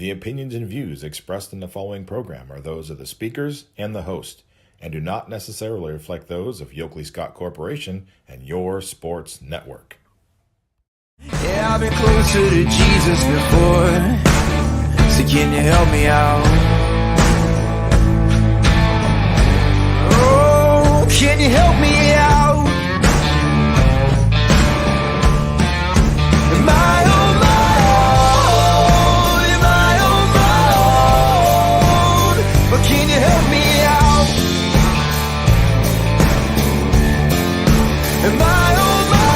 The opinions and views expressed in the following program are those of the speakers and the host, and do not necessarily reflect those of Yoakley Scott Corporation and your sports network. Yeah, I've been closer to Jesus before, so can you help me out? Oh, can you help me out? Am I on my own? Am I on my own? But can you help me out? Am I on my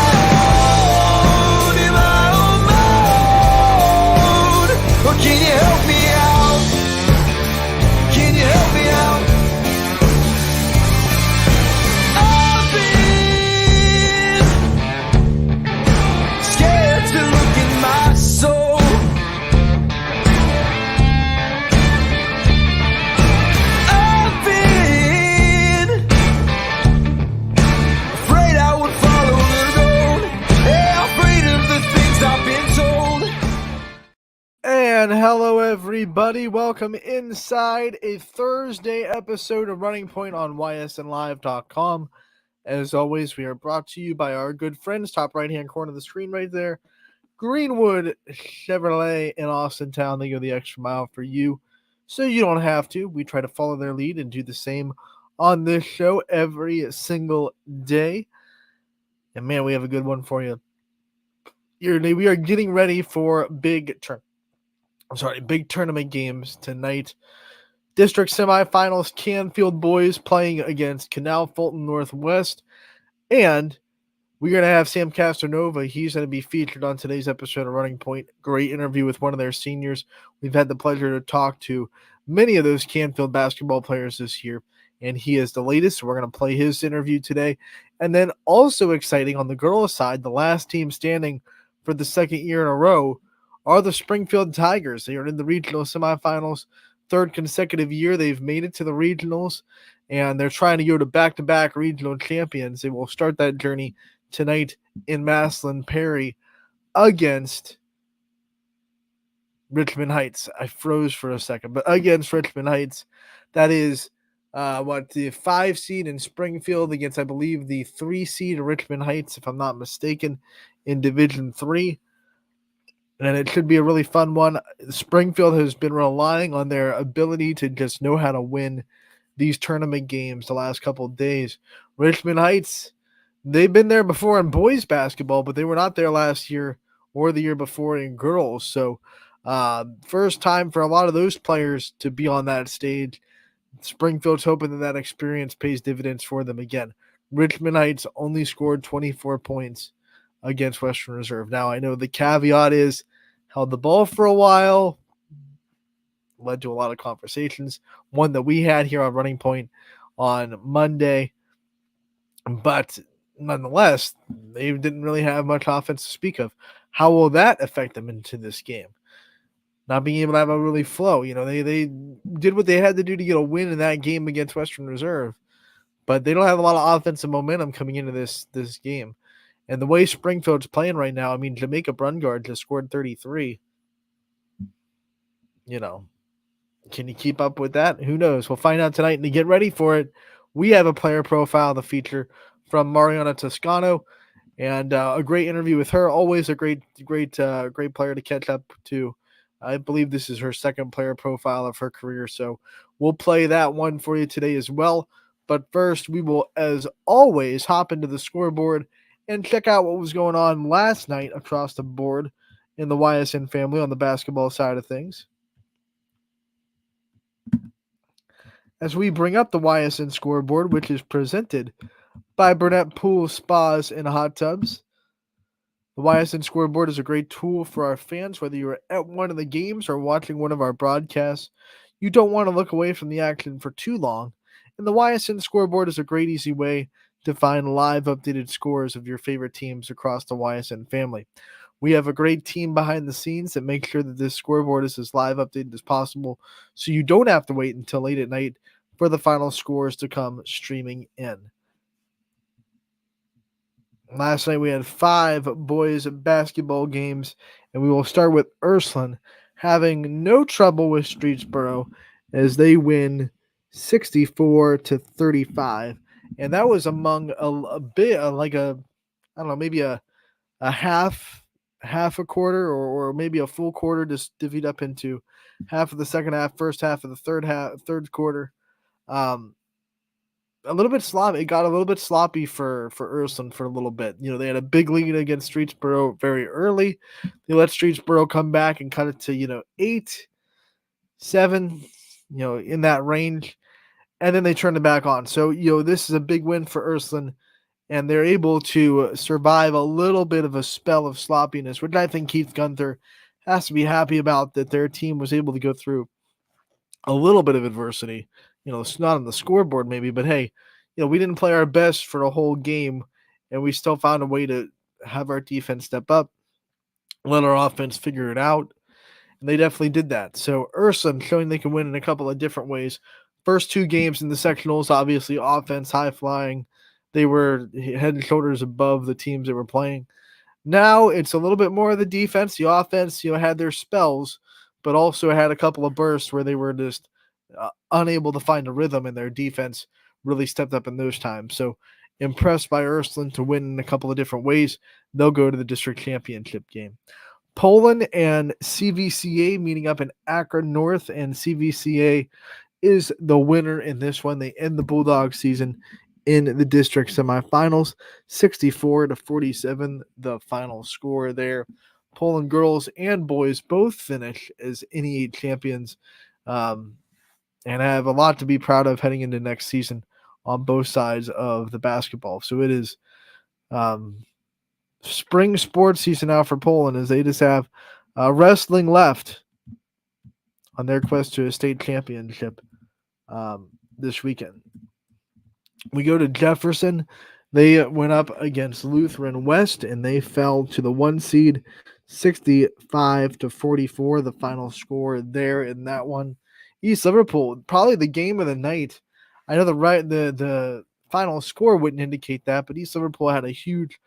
own? Am I on my own? Or can you help me out? Can you help me out? I've been scared to look in my soul. I've been afraid I would follow the road. Yeah, afraid of the things I've been told. And hello, everybody. Welcome inside a Thursday episode of Running Point on ysnlive.com. As always, we are brought to you by our good friends, top right-hand corner of the screen right there, Greenwood Chevrolet in Austintown. They go the extra mile for you, so you don't have to. We try to follow their lead and do the same on this show every single day. And man, we have a good one for you. We are getting ready for big tournament games tonight. District semifinals, Canfield boys playing against Canal Fulton Northwest. And we're going to have Sam Castronova. He's going to be featured on today's episode of Running Point. Great interview with one of their seniors. We've had the pleasure to talk to many of those Canfield basketball players this year, and he is the latest. So we're going to play his interview today. And then also exciting on the girls' side, the last team standing for the second year in a row are the Springfield Tigers. They are in the regional semifinals. Third consecutive year they've made it to the regionals, and they're trying to go to back-to-back regional champions. They will start that journey tonight in Maslin Perry against Richmond Heights. I froze for a second, but against Richmond Heights. That is the 5 seed in Springfield against, I believe, the 3 seed Richmond Heights, if I'm not mistaken, in Division 3. And it should be a really fun one. Springfield has been relying on their ability to just know how to win these tournament games the last couple of days. Richmond Heights, they've been there before in boys basketball, but they were not there last year or the year before in girls. So first time for a lot of those players to be on that stage. Springfield's hoping that experience pays dividends for them again. Richmond Heights only scored 24 points against Western Reserve. Now, I know the caveat is held the ball for a while, led to a lot of conversations, one that we had here on Running Point on Monday, but nonetheless, they didn't really have much offense to speak of. How will that affect them into this game? Not being able to have a really flow. You know, they did what they had to do to get a win in that game against Western Reserve, but they don't have a lot of offensive momentum coming into this game. And the way Springfield's playing right now, I mean, Jamaica Brungard just scored 33. You know, can you keep up with that? Who knows? We'll find out tonight. And to get ready for it, we have a player profile, the feature from Mariana Toscano, and a great interview with her. Always a great player to catch up to. I believe this is her second player profile of her career, so we'll play that one for you today as well. But first, we will, as always, hop into the scoreboard and check out what was going on last night across the board in the YSN family on the basketball side of things. As we bring up the YSN scoreboard, which is presented by Burnett Pool Spas and Hot Tubs. The YSN scoreboard is a great tool for our fans, whether you're at one of the games or watching one of our broadcasts. You don't want to look away from the action for too long, and the YSN scoreboard is a great, easy way to find live updated scores of your favorite teams across the YSN family. We have a great team behind the scenes that makes sure that this scoreboard is as live updated as possible, so you don't have to wait until late at night for the final scores to come streaming in. Last night we had 5 boys basketball games, and we will start with Ursuline having no trouble with Streetsboro as they win 64-35. And that was among a bit like a, I don't know, maybe a half a quarter or maybe a full quarter, just divvied up into half of the second half, first half of the third quarter. A little bit sloppy. It got a little bit sloppy for Ursuline for a little bit. They had a big lead against Streetsboro very early. They let Streetsboro come back and cut it to 8-7, in that range, and then they turned it back on. So this is a big win for Ursuline, and they're able to survive a little bit of a spell of sloppiness, which I think Keith Gunther has to be happy about, that their team was able to go through a little bit of adversity. It's not on the scoreboard maybe, but hey, we didn't play our best for a whole game, and we still found a way to have our defense step up, let our offense figure it out, and they definitely did that. So Ursuline showing they can win in a couple of different ways. First two games in the sectionals, obviously offense, high flying. They were head and shoulders above the teams that were playing. Now it's a little bit more of the defense. The offense, had their spells, but also had a couple of bursts where they were just unable to find a rhythm, and their defense really stepped up in those times. So impressed by Ursuline to win in a couple of different ways. They'll go to the district championship game. Poland and CVCA meeting up in Akron North, and CVCA is the winner in this one. They end the Bulldog season in the district semifinals, 64-47, the final score there. Poland girls and boys both finish as NEA champions, and have a lot to be proud of heading into next season on both sides of the basketball. So it is spring sports season now for Poland, as they just have wrestling left on their quest to a state championship this weekend. We go to Jefferson. They went up against Lutheran West, and they fell to the 1 seed, 65-44, the final score there in that one. East Liverpool, probably the game of the night. I know the final score wouldn't indicate that, but East Liverpool had a huge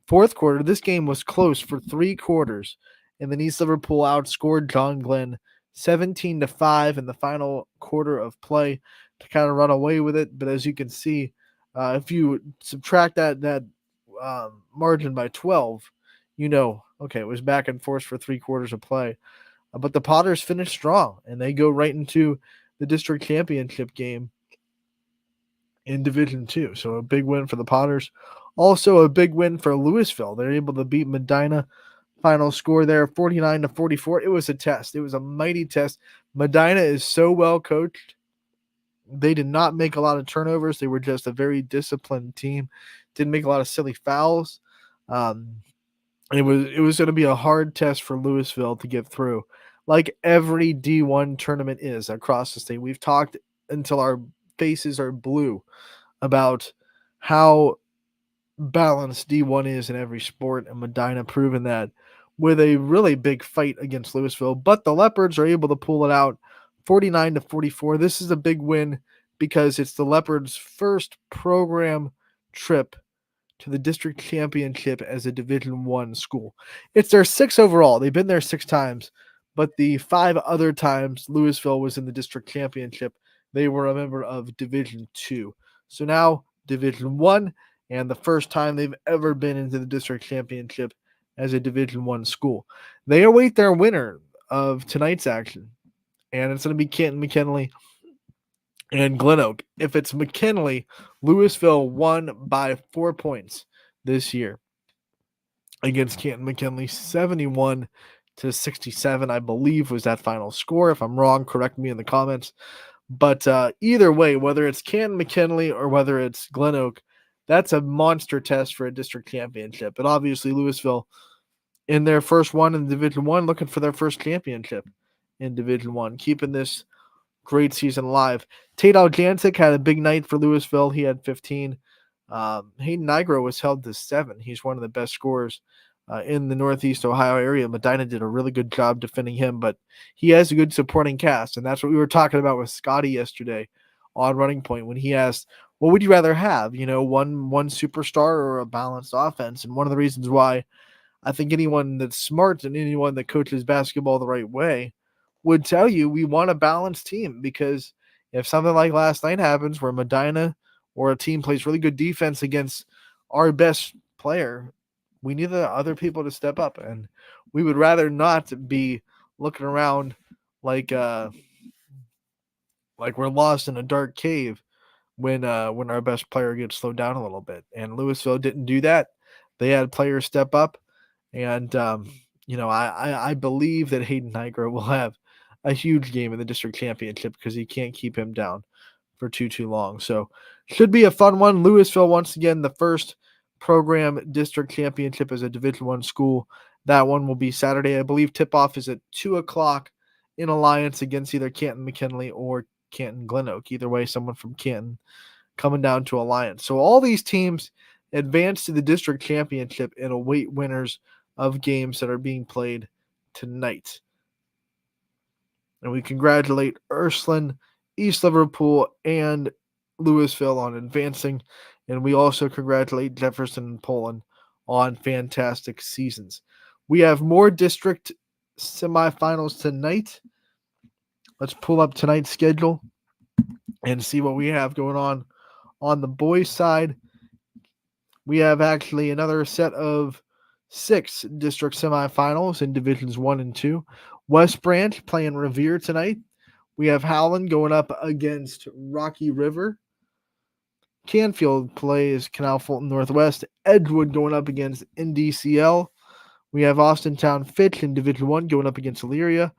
fourth quarter. This game was close for 3 quarters, and then East Liverpool outscored John Glenn 17-5 in the final quarter of play to kind of run away with it. But as you can see, if you subtract that margin by 12, okay, it was back and forth for 3 quarters of play. But the Potters finished strong, and they go right into the district championship game in Division 2. So a big win for the Potters. Also a big win for Louisville. They're able to beat Medina. Final score there, 49-44. It was a test. It was a mighty test. Medina is so well coached. They did not make a lot of turnovers. They were just a very disciplined team. Didn't make a lot of silly fouls. It was going to be a hard test for Louisville to get through, like every D1 tournament is across the state. We've talked until our faces are blue about how balanced D1 is in every sport, and Medina proven that with a really big fight against Louisville. But the Leopards are able to pull it out, 49-44. This is a big win because it's the Leopards' first program trip to the district championship as a Division I school. It's their 6th overall. They've been there 6 times, but the 5 other times Louisville was in the district championship, they were a member of Division II. So now Division I, and the first time they've ever been into the district championship as a Division I school. They await their winner of tonight's action, and it's going to be Canton McKinley and Glen Oak. If it's McKinley, Louisville won by 4 points this year against Canton McKinley, 71-67, I believe was that final score. If I'm wrong, correct me in the comments. But either way, whether it's Canton McKinley or whether it's Glen Oak, that's a monster test for a district championship. But obviously Louisville, in their first one in Division I, looking for their first championship in Division I, keeping this great season alive. Tate Aljancic had a big night for Louisville. He had 15. Hayden Nigro was held to 7. He's one of the best scorers in the Northeast Ohio area. Medina did a really good job defending him, but he has a good supporting cast, and that's what we were talking about with Scotty yesterday on Running Point when he asked, what would you rather have, one superstar or a balanced offense? And one of the reasons why I think anyone that's smart and anyone that coaches basketball the right way would tell you we want a balanced team, because if something like last night happens where Medina or a team plays really good defense against our best player, we need the other people to step up, and we would rather not be looking around like we're lost in a dark cave when our best player gets slowed down a little bit. And Louisville didn't do that. They had players step up, and I believe that Hayden Nigro will have a huge game in the district championship because he can't keep him down for too long. So should be a fun one. Louisville, once again, the first program district championship as a Division I school. That one will be Saturday. I believe tip-off is at 2 o'clock in Alliance against either Canton McKinley or Canton Glen Oak. Either way, someone from Canton coming down to Alliance. So all these teams advance to the district championship and await winners of games that are being played tonight. And we congratulate Ursuline, East Liverpool, and Louisville on advancing. And we also congratulate Jefferson and Poland on fantastic seasons. We have more district semifinals tonight. Let's pull up tonight's schedule and see what we have going on the boys' side. We have actually another set of 6 district semifinals in Divisions 1 and 2. West Branch playing Revere tonight. We have Howland going up against Rocky River. Canfield plays Canal Fulton Northwest. Edgewood going up against NDCL. We have Austintown Fitch in Division 1 going up against Elyria.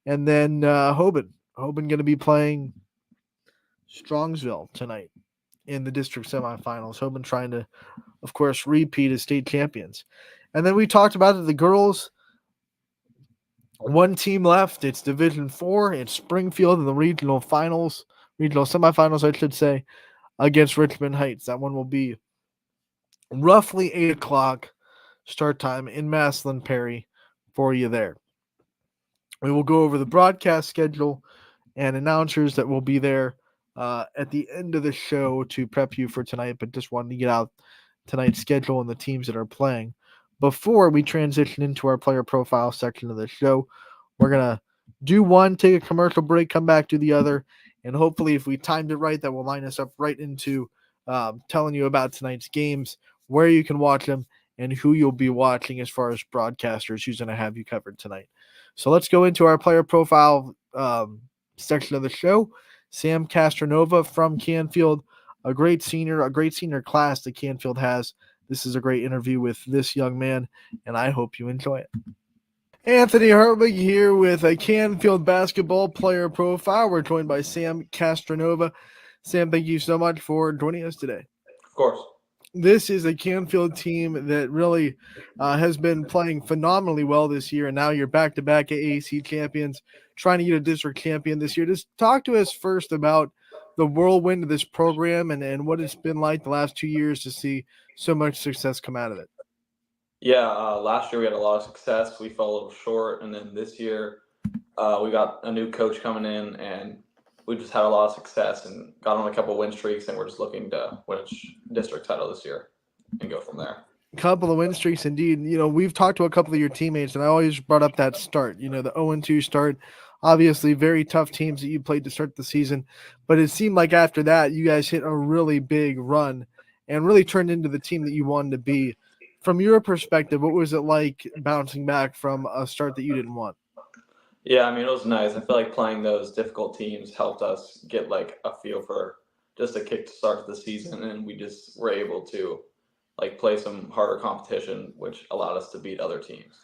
And then Hoban going to be playing Strongsville tonight in the district semifinals. Hoban trying to, of course, repeat as state champions. And then we talked about it, the girls. One team left. It's Division 4. It's Springfield in the regional semifinals, I should say, against Richmond Heights. That one will be roughly 8 o'clock start time in Maslin Perry for you there. We will go over the broadcast schedule and announcers that will be there at the end of the show to prep you for tonight, but just wanted to get out tonight's schedule and the teams that are playing. Before we transition into our player profile section of the show, we're going to do one, take a commercial break, come back to the other, and hopefully if we timed it right, that will line us up right into telling you about tonight's games, where you can watch them, and who you'll be watching as far as broadcasters, who's going to have you covered tonight. So let's go into our player profile section of the show. Sam Castronova from Canfield, a great senior class that Canfield has. This is a great interview with this young man, and I hope you enjoy it. Anthony Hartwig here with a Canfield basketball player profile. We're joined by Sam Castronova. Sam, thank you so much for joining us today. Of course. This is a Canfield team that really has been playing phenomenally well this year, and now you're back-to-back AAC champions, trying to get a district champion this year. Just talk to us first about the whirlwind of this program and what it's been like the last 2 years to see so much success come out of it. Yeah, last year we had a lot of success. We fell a little short, and then this year we got a new coach coming in, and we just had a lot of success and got on a couple win streaks, and we're just looking to win a district title this year and go from there. A couple of win streaks indeed. You know, we've talked to a couple of your teammates, and I always brought up that start, the 0-2 start. Obviously, very tough teams that you played to start the season, but it seemed like after that, you guys hit a really big run and really turned into the team that you wanted to be. From your perspective, what was it like bouncing back from a start that you didn't want? Yeah, I mean, it was nice. I feel like playing those difficult teams helped us get like a feel for just a kick to start the season, and we just were able to like play some harder competition, which allowed us to beat other teams.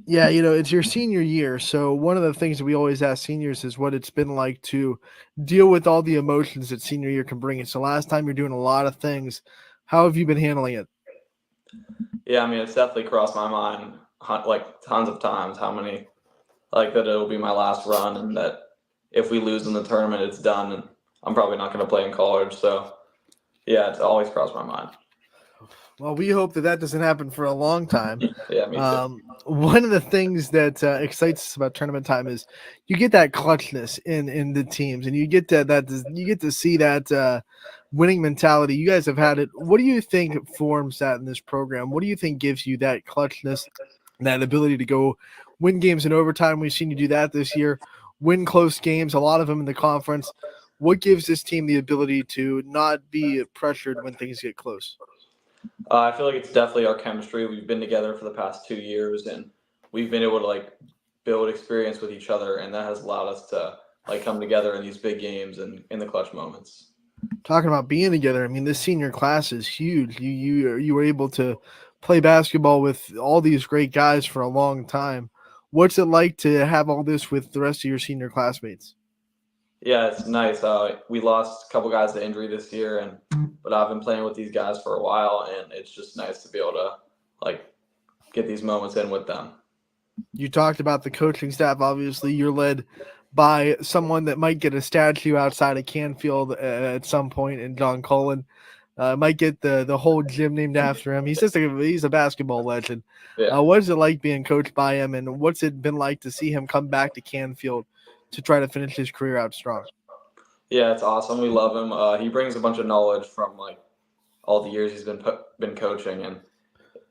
Yeah, it's your senior year, so one of the things that we always ask seniors is what it's been like to deal with all the emotions that senior year can bring. So last time you're doing a lot of things. How have you been handling it? Yeah, I mean, it's definitely crossed my mind like tons of times how many like that it'll be my last run, and that if we lose in the tournament, it's done, and I'm probably not going to play in college. So, yeah, it's always crossed my mind. Well, we hope that doesn't happen for a long time. Yeah, me too. One of the things that excites us about tournament time is you get that clutchness in the teams, and you get to see that winning mentality. You guys have had it. What do you think forms that in this program? What do you think gives you that clutchness, that ability to go win games in overtime. We've seen you do that this year. Win close games, a lot of them in the conference. What gives this team the ability to not be pressured when things get close? I feel like it's definitely our chemistry. We've been together for the past 2 years, and we've been able to like build experience with each other, and that has allowed us to like come together in these big games and in the clutch moments. Talking about being together, I mean, this senior class is huge. You were able to play basketball with all these great guys for a long time. What's it like to have all this with the rest of your senior classmates? Yeah, it's nice. We lost a couple guys to injury this year, but I've been playing with these guys for a while, and it's just nice to be able to like get these moments in with them. You talked about the coaching staff. Obviously, you're led by someone that might get a statue outside of Canfield at some point in John Cullen. Might get the whole gym named after him. He's a basketball legend. Yeah. What is it like being coached by him, and what's it been like to see him come back to Canfield to try to finish his career out strong? Yeah, it's awesome. We love him. He brings a bunch of knowledge from like all the years he's been coaching, and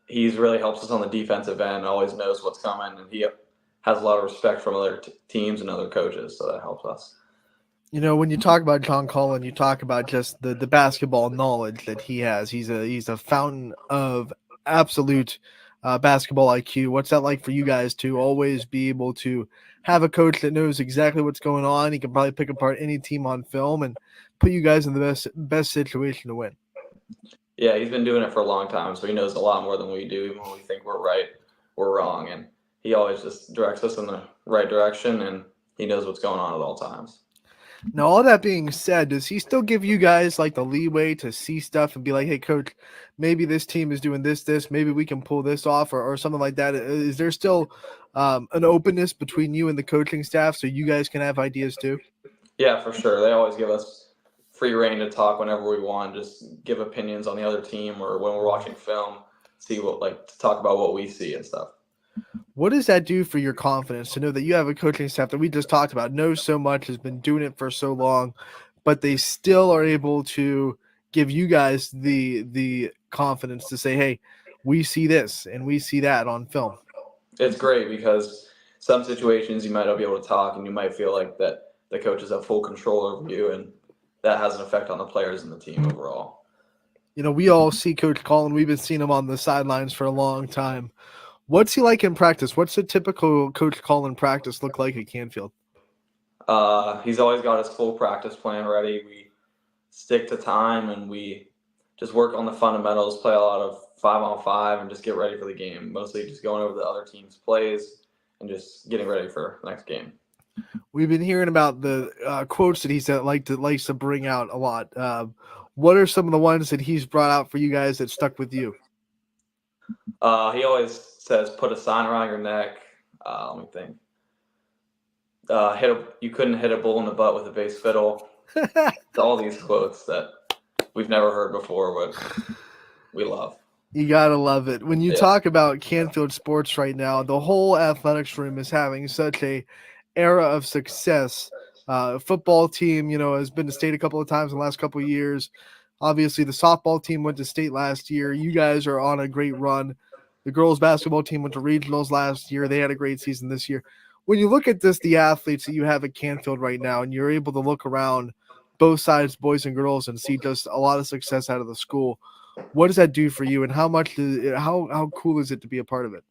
he's really helps us on the defensive end. Always knows what's coming, and he has a lot of respect from other teams and other coaches, so that helps us. You know, when you talk about John Cullen, you talk about just the basketball knowledge that he has. He's a fountain of absolute basketball IQ. What's that like for you guys to always be able to have a coach that knows exactly what's going on? He can probably pick apart any team on film and put you guys in the best situation to win. Yeah, he's been doing it for a long time, so he knows a lot more than we do. Even when we think we're right, we're wrong, and he always just directs us in the right direction, and he knows what's going on at all times. Now, all that being said, does he still give you guys like the leeway to see stuff and be like, hey, coach, maybe this team is doing this, maybe we can pull this off or something like that? Is there still an openness between you and the coaching staff so you guys can have ideas too? Yeah, for sure. They always give us free reign to talk whenever we want, just give opinions on the other team or when we're watching film, see what like to talk about what we see and stuff. What does that do for your confidence to know that you have a coaching staff that we just talked about, knows so much, has been doing it for so long, but they still are able to give you guys the confidence to say, hey, we see this and we see that on film? It's great because some situations you might not be able to talk and you might feel like that the coaches have full control over you, and that has an effect on the players and the team overall. You know, we all see Coach Cullen. We've been seeing him on the sidelines for a long time. What's he like in practice? What's the typical Coach Cullen practice look like at Canfield? He's always got his full practice plan ready. We stick to time and we just work on the fundamentals, play a lot of 5-on-5, and just get ready for the game. Mostly just going over the other team's plays and just getting ready for the next game. We've been hearing about the quotes that he's likes to bring out a lot. What are some of the ones that he's brought out for you guys that stuck with you? He always says, "Put a sign around your neck." Let me think. You couldn't hit a bull in the butt with a bass fiddle. All these quotes that we've never heard before, but we love. You gotta love it. When you talk about Canfield sports right now, the whole athletics room is having such a era of success. Football team, you know, has been to state a couple of times in the last couple of years. Obviously, the softball team went to state last year. You guys are on a great run. The girls basketball team went to regionals last year. They had a great season this year. When you look at the athletes that you have at Canfield right now, and you're able to look around both sides, boys and girls, and see just a lot of success out of the school, what does that do for you, and how cool is it to be a part of it?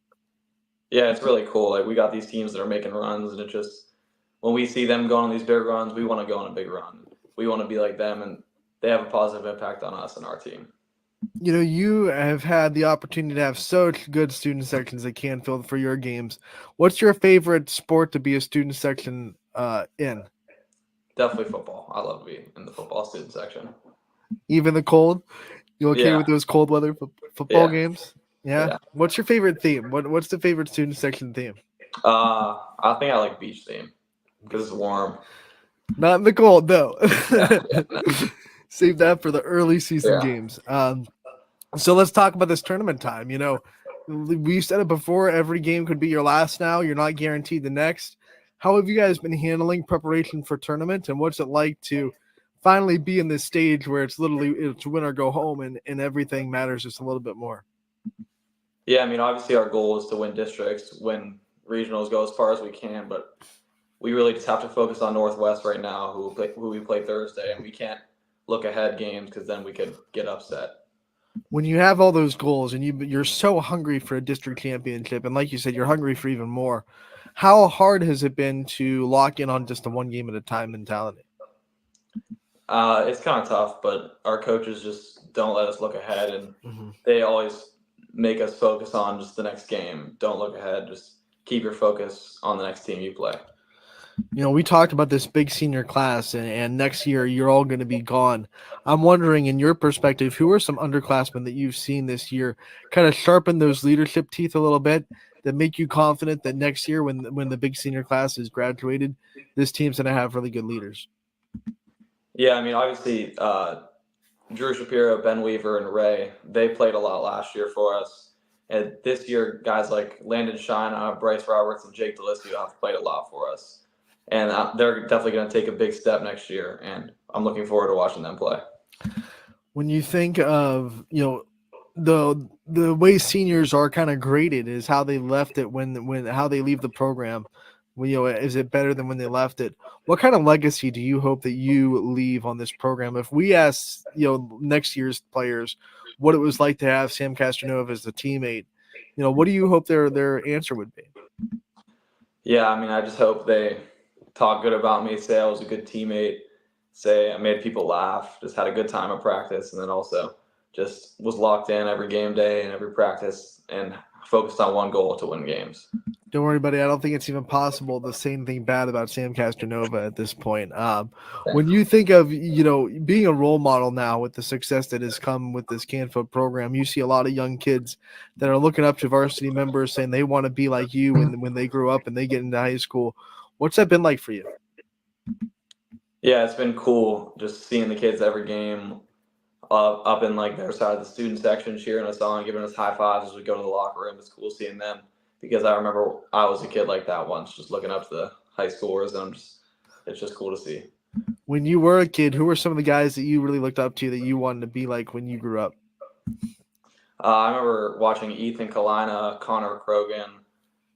Yeah, it's really cool. Like, we got these teams that are making runs, and it just when we see them going on these big runs, we want to go on a big run. We want to be like them, and they have a positive impact on us and our team. You know, you have had the opportunity to have such good student sections at Canfield for your games. What's your favorite sport to be a student section in? Definitely football. I love to be in the football student section. Even the cold? You okay Yeah. with those cold weather football Yeah. games? Yeah? Yeah. What's your favorite theme? What's the favorite student section theme? I think I like beach theme because it's warm. Not in the cold, though. No. Save that for the early season Yeah. games. So let's talk about this tournament time. You know, we said it before, every game could be your last now. You're not guaranteed the next. How have you guys been handling preparation for tournament, and what's it like to finally be in this stage where it's win or go home and everything matters just a little bit more? Yeah, I mean, obviously our goal is to win districts, win regionals, go as far as we can, but we really just have to focus on Northwest right now, who we play Thursday, and we can't look ahead games because then we could get upset. When you have all those goals and you're so hungry for a district championship, and like you said, you're hungry for even more, how hard has it been to lock in on just a one game at a time mentality? It's kind of tough, but our coaches just don't let us look ahead, and they always make us focus on just the next game. Don't look ahead. Just keep your focus on the next team you play. We talked about this big senior class, and next year you're all going to be gone. I'm wondering, in your perspective, who are some underclassmen that you've seen this year kind of sharpen those leadership teeth a little bit that make you confident that next year when the big senior class is graduated, this team's going to have really good leaders? Yeah, I mean, obviously, Drew Shapiro, Ben Weaver, and Ray, they played a lot last year for us. And this year, guys like Landon Shina, Bryce Roberts, and Jake Delisio have played a lot for us. And they're definitely going to take a big step next year, and I'm looking forward to watching them play. When you think of, the way seniors are kind of graded is how they left it when how they leave the program. Is it better than when they left it? What kind of legacy do you hope that you leave on this program? If we ask, next year's players what it was like to have Sam Castronova as a teammate, what do you hope their answer would be? Yeah, I mean, I just hope they talk good about me, say I was a good teammate, say I made people laugh, just had a good time at practice, and then also just was locked in every game day and every practice and focused on one goal to win games. Don't worry, buddy. I don't think it's even possible to say anything bad about Sam Castronova at this point. When you think of, being a role model now with the success that has come with this Canfield program, you see a lot of young kids that are looking up to varsity members saying they want to be like you when they grow up and they get into high school. What's that been like for you? Yeah, it's been cool just seeing the kids every game up in like their side of the student section, cheering us on, giving us high fives as we go to the locker room. It's cool seeing them because I remember I was a kid like that once, just looking up to the high schoolers, and it's just cool to see. When you were a kid, who were some of the guys that you really looked up to that you wanted to be like when you grew up? I remember watching Ethan Kalina, Connor Krogan,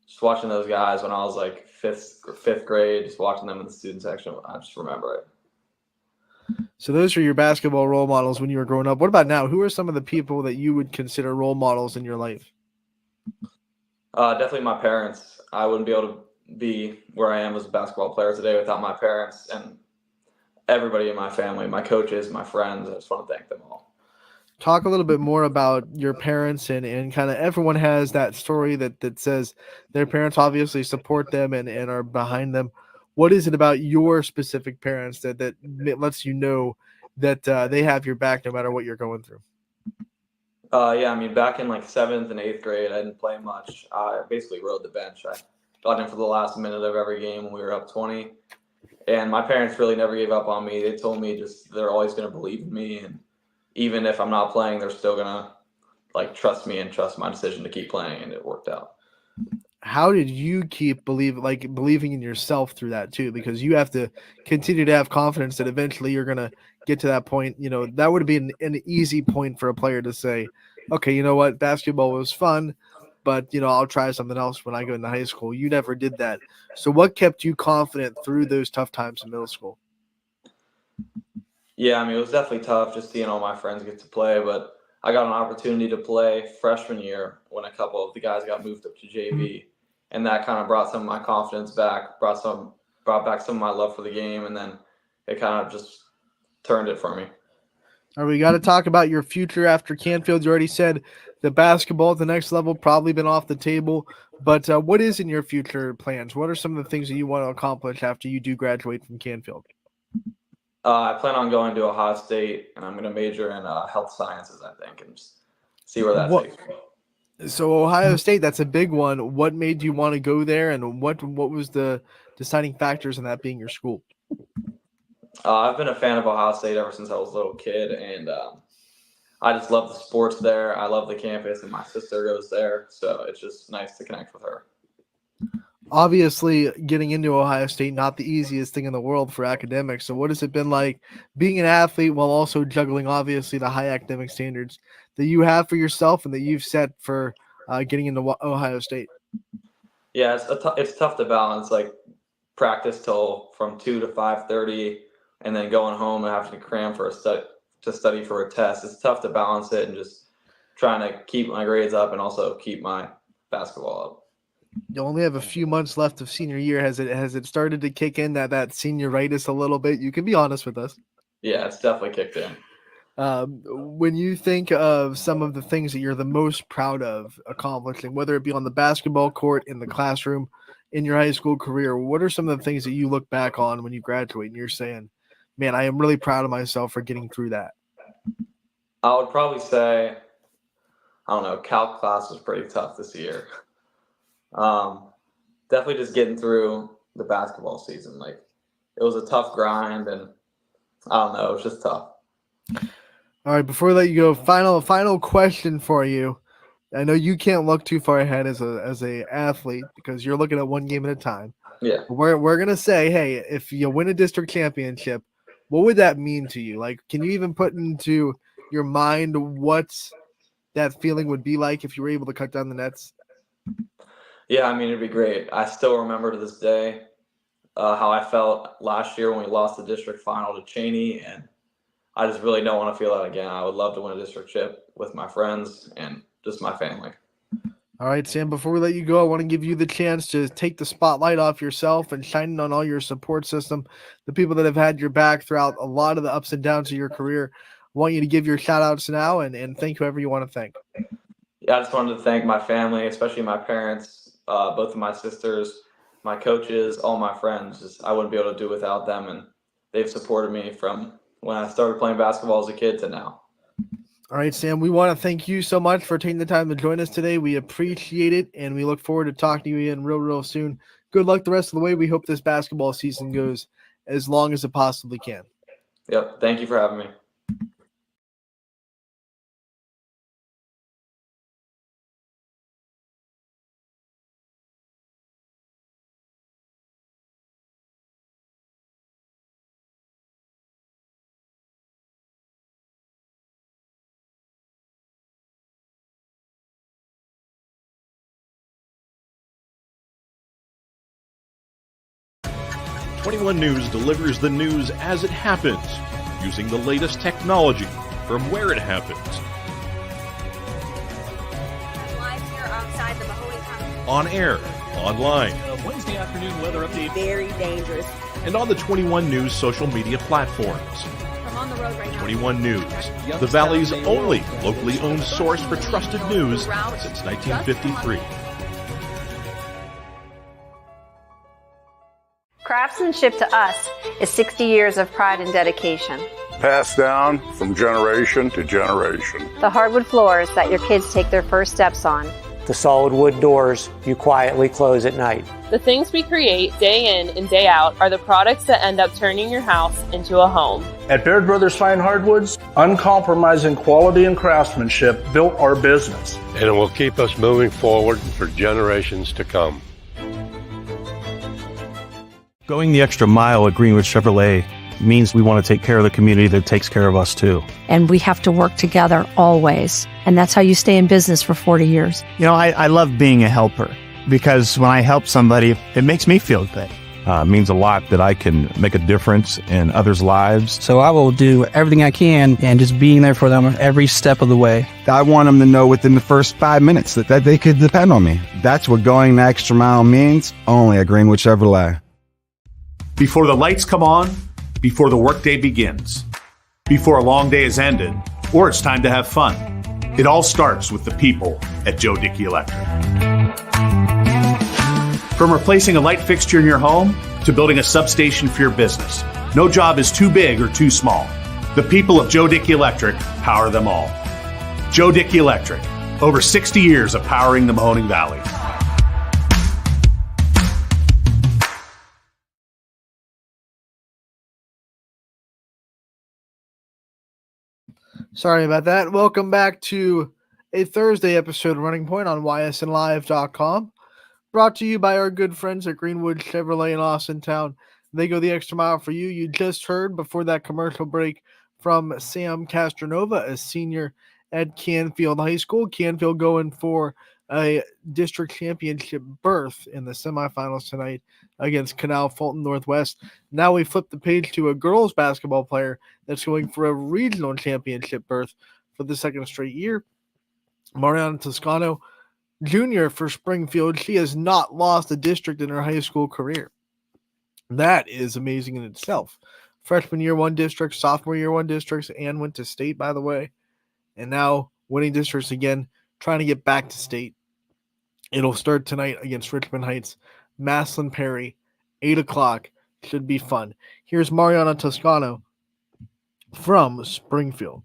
just watching those guys when I was like fifth grade, just watching them in the student section. I just remember it. So those are your basketball role models when you were growing up. What about now? Who are some of the people that you would consider role models in your life? Definitely my parents. I wouldn't be able to be where I am as a basketball player today without my parents and everybody in my family, my coaches, my friends. I just want to thank them all. Talk a little bit more about your parents and kind of everyone has that story that says their parents obviously support them and are behind them. What is it about your specific parents that lets you know that they have your back no matter what you're going through? Yeah, I mean, back in like 7th and 8th grade, I didn't play much. I basically rode the bench. I got in for the last minute of every game when we were up 20. And my parents really never gave up on me. They told me just they're always going to believe in me. And even if I'm not playing, they're still going to like trust me and trust my decision to keep playing. And it worked out. How did you keep believing in yourself through that too? Because you have to continue to have confidence that eventually you're going to get to that point. That would be an easy point for a player to say, okay, you know what? Basketball was fun, but I'll try something else when I go into high school. You never did that. So what kept you confident through those tough times in middle school? Yeah, I mean, it was definitely tough just seeing all my friends get to play, but I got an opportunity to play freshman year when a couple of the guys got moved up to JV, and that kind of brought some of my confidence back, brought back some of my love for the game, and then it kind of just turned it for me. All right, we got to talk about your future after Canfield. You already said the basketball at the next level probably been off the table, but what is in your future plans? What are some of the things that you want to accomplish after you do graduate from Canfield? I plan on going to Ohio State, and I'm going to major in health sciences, I think, and just see where that takes me. So Ohio State, that's a big one. What made you want to go there, and what was the deciding factors in that being your school? I've been a fan of Ohio State ever since I was a little kid, and I just love the sports there. I love the campus, and my sister goes there, so it's just nice to connect with her. Obviously, getting into Ohio State, not the easiest thing in the world for academics. So what has it been like being an athlete while also juggling, obviously, the high academic standards that you have for yourself and that you've set for getting into Ohio State? Yeah, it's tough to balance, like, practice till from 2 to 5:30 and then going home and having to cram for to study for a test. It's tough to balance it and just trying to keep my grades up and also keep my basketball up. You only have a few months left of senior year. Has it started to kick in that senioritis a little bit? You can be honest with us. Yeah, it's definitely kicked in. When you think of some of the things that you're the most proud of accomplishing, whether it be on the basketball court, in the classroom, in your high school career, what are some of the things that you look back on when you graduate and you're saying, man, I am really proud of myself for getting through that? I would probably say, I don't know, calc class was pretty tough this year. Definitely just getting through the basketball season. Like, it was a tough grind, and I don't know, it was just tough. All right, before we let you go, final question for you. I know you can't look too far ahead as a athlete because you're looking at one game at a time. Yeah. We're gonna say, hey, if you win a district championship, what would that mean to you? Like, can you even put into your mind what that feeling would be like if you were able to cut down the nets? Yeah, I mean, it'd be great. I still remember to this day how I felt last year when we lost the district final to Cheney, and I just really don't want to feel that again. I would love to win a district chip with my friends and just my family. All right, Sam, before we let you go, I want to give you the chance to take the spotlight off yourself and shine it on all your support system, the people that have had your back throughout a lot of the ups and downs of your career. I want you to give your shout outs now and thank whoever you want to thank. Yeah, I just wanted to thank my family, especially my parents, both of my sisters, my coaches, all my friends. Just, I wouldn't be able to do without them, and they've supported me from when I started playing basketball as a kid to now. All right, Sam, we want to thank you so much for taking the time to join us today. We appreciate it, and we look forward to talking to you again real soon. Good luck the rest of the way. We hope this basketball season goes as long as it possibly can. Yep. Thank you for having me. "21 News delivers the news as it happens, using the latest technology from where it happens. Live here outside the Mahoney County. On air, online, Wednesday afternoon weather update. Very dangerous. and on the 21 News social media platforms. I'm on the road right now. 21 News, the Valley's only locally owned source for trusted news since 1953. Craftsmanship to us is 60 years of pride and dedication. Passed down from generation to generation. The hardwood floors that your kids take their first steps on. The solid wood doors you quietly close at night. The things we create day in and day out are the products that end up turning your house into a home. At Baird Brothers Fine Hardwoods, uncompromising quality and craftsmanship built our business. And it will keep us moving forward for generations to come. Going the extra mile at Greenwood Chevrolet means we want to take care of the community that takes care of us too. And we have to work together always. And that's how you stay in business for 40 years. You know, I love being a helper because when I help somebody, it makes me feel good. It means a lot that I can make a difference in others' lives. So I will do everything I can and just being there for them every step of the way. I want them to know within the first 5 minutes that they could depend on me. That's what going the extra mile means, only at Greenwood Chevrolet. Before the lights come on, before the workday begins, before a long day is ended, or it's time to have fun. It all starts with the people at Joe Dickey Electric. From replacing a light fixture in your home to building a substation for your business, no job is too big or too small. The people of Joe Dickey Electric power them all. Joe Dickey Electric, over 60 years of powering the Mahoning Valley. Sorry about that. Welcome back to a Thursday episode of Running Point on ysnlive.com. Brought to you by our good friends at Greenwood Chevrolet in Austintown. They go the extra mile for you. You just heard before that commercial break from Sam Castronova, a senior at Canfield High School. Canfield going for a district championship berth in the semifinals tonight against Canal Fulton Northwest. Now we flip the page to a girls basketball player that's going for a regional championship berth for the second straight year. Mariana Toscano, junior for Springfield. She has not lost a district in her high school career. That is amazing in itself. Freshman year, one district, sophomore year, one districts, and went to state, by the way. And now winning districts again, trying to get back to state. It'll start tonight against Richmond Heights. Maslin Perry, 8 o'clock. Should be fun. Here's Mariana Toscano from Springfield.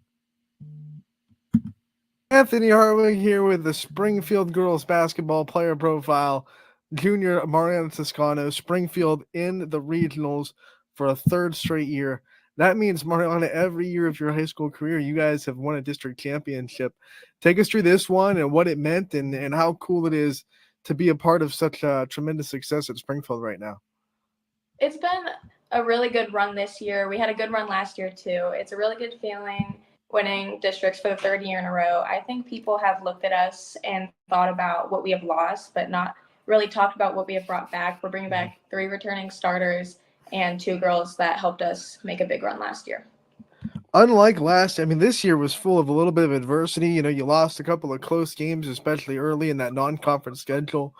Anthony Hartwig here with the Springfield girls basketball player profile. Junior Mariana Toscano, Springfield in the regionals for a third straight year. That means, Mariana, every year of your high school career, you guys have won a district championship. Take us through this one and what it meant and how cool it is to be a part of such a tremendous success at Springfield right now. It's been a really good run this year. We had a good run last year, too. It's a really good feeling winning districts for the third year in a row. I think people have looked at us and thought about what we have lost, but not really talked about what we have brought back. We're bringing back 3 returning starters and 2 girls that helped us make a big run last year. Unlike this year was full of a little bit of adversity. You lost a couple of close games, especially early in that non-conference schedule.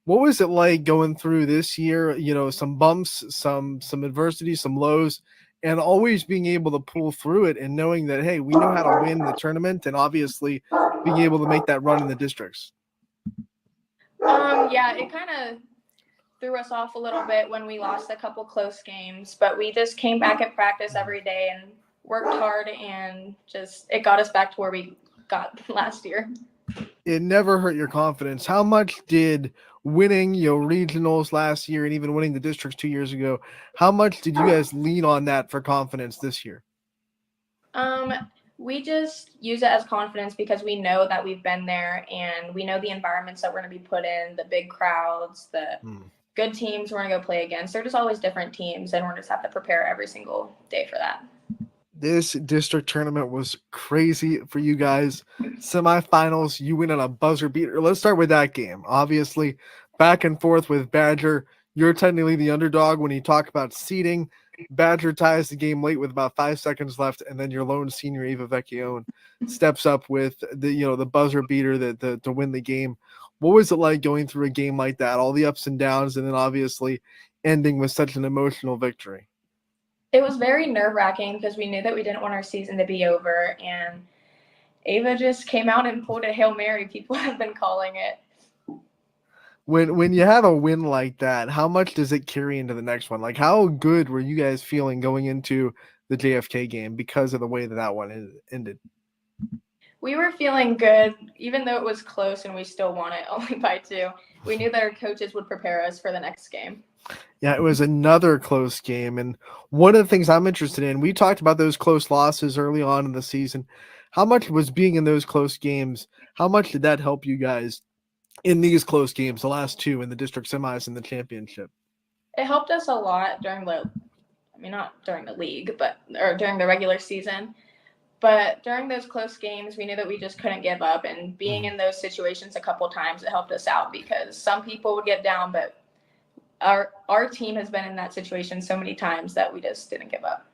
What was it like going through this year? Some bumps, some adversity, some lows, and always being able to pull through it and knowing that, hey, we know how to win the tournament, and obviously being able to make that run in the districts. Yeah, it kind of threw us off a little bit when we lost a couple close games, but we just came back at practice every day and worked hard, and it got us back to where we got last year. It never hurt your confidence. How much did winning regionals last year and even winning the districts 2 years ago, how much did you guys lean on that for confidence this year? We just use it as confidence because we know that we've been there and we know the environments that we're going to be put in, the big crowds, the good teams we're going to go play against. They're just always different teams, and we're just have to prepare every single day for that. This district tournament was crazy for you guys. Semifinals, you win on a buzzer beater. Let's start with that game. Obviously, back and forth with Badger. You're technically the underdog when you talk about seeding. Badger ties the game late with about 5 seconds left, and then your lone senior Eva Vecchione steps up with the buzzer beater to win the game. What was it like going through a game like that? All the ups and downs, and then obviously ending with such an emotional victory. It was very nerve-wracking because we knew that we didn't want our season to be over, and Ava just came out and pulled a Hail Mary. People have been calling it. When you have a win like that, how much does it carry into the next one? Like, how good were you guys feeling going into the JFK game because of the way that one ended? We were feeling good, even though it was close and we still won it only by 2. We knew that our coaches would prepare us for the next game. Yeah, it was another close game. And one of the things I'm interested in, we talked about those close losses early on in the season. How much was being in those close games? How much did that help you guys in these close games, the last 2 in the district semis and the championship? It helped us a lot during not during the league, or during the regular season. But during those close games, we knew that we just couldn't give up. And being in those situations a couple times, it helped us out because some people would get down, but our team has been in that situation so many times that we just didn't give up.